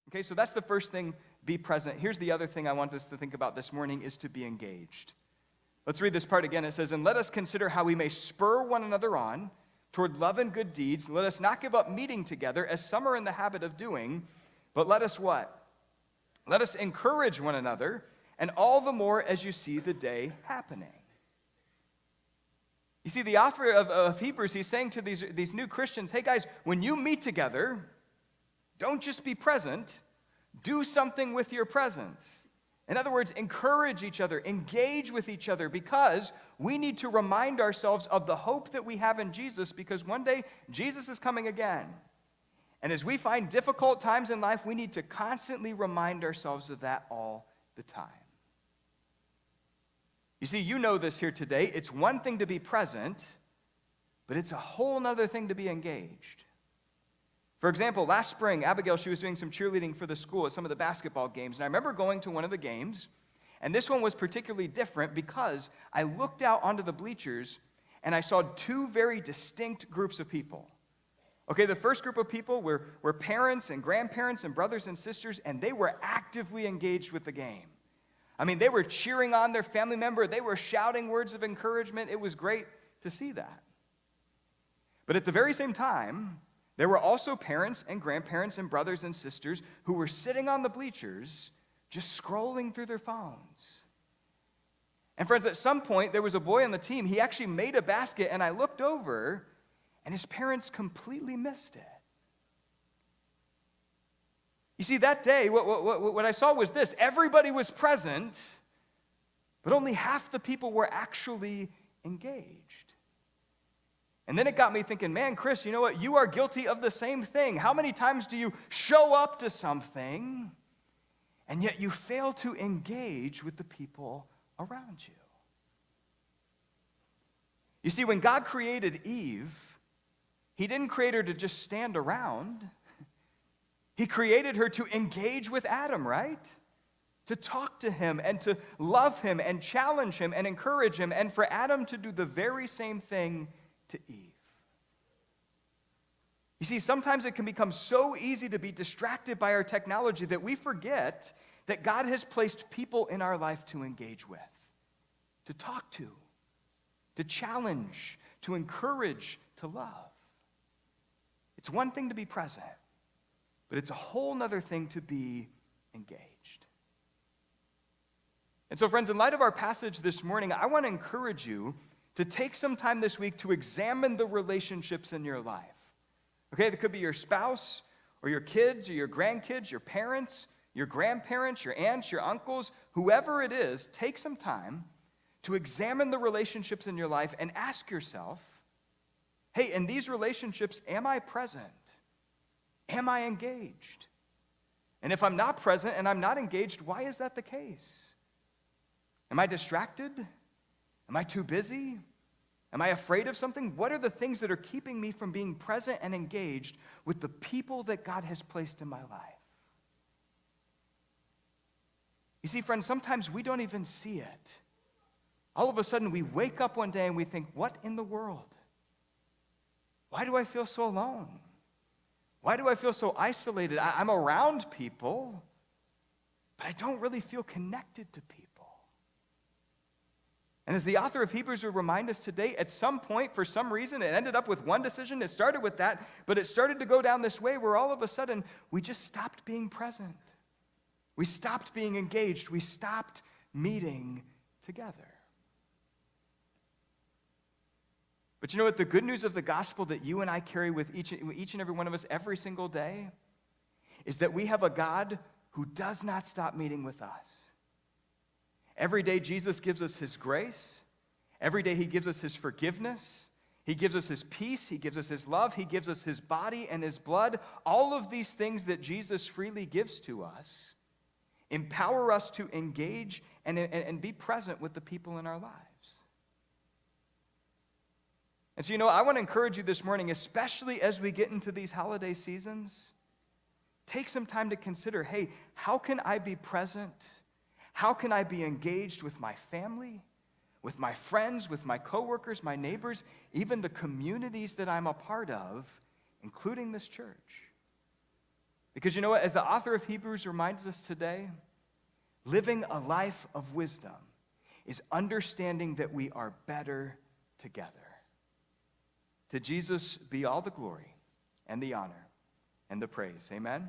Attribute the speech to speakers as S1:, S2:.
S1: Okay, so that's the first thing, be present. Here's the other thing I want us to think about this morning is to be engaged. Let's read this part again. It says, "And let us consider how we may spur one another on toward love and good deeds. Let us not give up meeting together, as some are in the habit of doing, but let us" what? "Let us encourage one another, and all the more as you see the day happening." You see, the author of Hebrews, he's saying to these new Christians, hey guys, when you meet together, don't just be present, do something with your presence. In other words, encourage each other, engage with each other, because we need to remind ourselves of the hope that we have in Jesus, because one day Jesus is coming again. And as we find difficult times in life, we need to constantly remind ourselves of that all the time. You see, you know this here today. It's one thing to be present, but it's a whole other thing to be engaged. For example, last spring, Abigail, she was doing some cheerleading for the school at some of the basketball games. And I remember going to one of the games, and this one was particularly different because I looked out onto the bleachers and I saw two very distinct groups of people. Okay, the first group of people were parents and grandparents and brothers and sisters, and they were actively engaged with the game. I mean, they were cheering on their family member. They were shouting words of encouragement. It was great to see that. But at the very same time, there were also parents and grandparents and brothers and sisters who were sitting on the bleachers just scrolling through their phones. And friends, at some point, there was a boy on the team. He actually made a basket, and I looked over, and his parents completely missed it. You see, that day, what I saw was this. Everybody was present, but only half the people were actually engaged. And then it got me thinking, man, Chris, you know what? You are guilty of the same thing. How many times do you show up to something, and yet you fail to engage with the people around you? You see, when God created Eve, He didn't create her to just stand around. He created her to engage with Adam, right? To talk to him and to love him and challenge him and encourage him, and for Adam to do the very same thing to Eve. You see, sometimes it can become so easy to be distracted by our technology that we forget that God has placed people in our life to engage with, to talk to challenge, to encourage, to love. It's one thing to be present, but it's a whole other thing to be engaged. And so, friends, in light of our passage this morning, I want to encourage you to take some time this week to examine the relationships in your life. Okay, that could be your spouse, or your kids, or your grandkids, your parents, your grandparents, your aunts, your uncles, whoever it is. Take some time to examine the relationships in your life and ask yourself, hey, in these relationships, am I present? Am I engaged? And if I'm not present and I'm not engaged, why is that the case? Am I distracted? Am I too busy? Am I afraid of something? What are the things that are keeping me from being present and engaged with the people that God has placed in my life? You see, friends, sometimes we don't even see it. All of a sudden, we wake up one day and we think, what in the world? Why do I feel so alone? Why do I feel so isolated? I'm around people, but I don't really feel connected to people. And as the author of Hebrews will remind us today, at some point, for some reason, it ended up with one decision. It started with that, but it started to go down this way where all of a sudden, we just stopped being present. We stopped being engaged. We stopped meeting together. But you know what? The good news of the gospel that you and I carry with each and every one of us every single day is that we have a God who does not stop meeting with us. Every day Jesus gives us his grace. Every day he gives us his forgiveness. He gives us his peace. He gives us his love. He gives us his body and his blood. All of these things that Jesus freely gives to us empower us to engage and be present with the people in our lives. And so, I want to encourage you this morning, especially as we get into these holiday seasons, take some time to consider, hey, how can I be present? How can I be engaged with my family, with my friends, with my coworkers, my neighbors, even the communities that I'm a part of, including this church? Because you know what? As the author of Hebrews reminds us today, living a life of wisdom is understanding that we are better together. To Jesus be all the glory and the honor and the praise. Amen?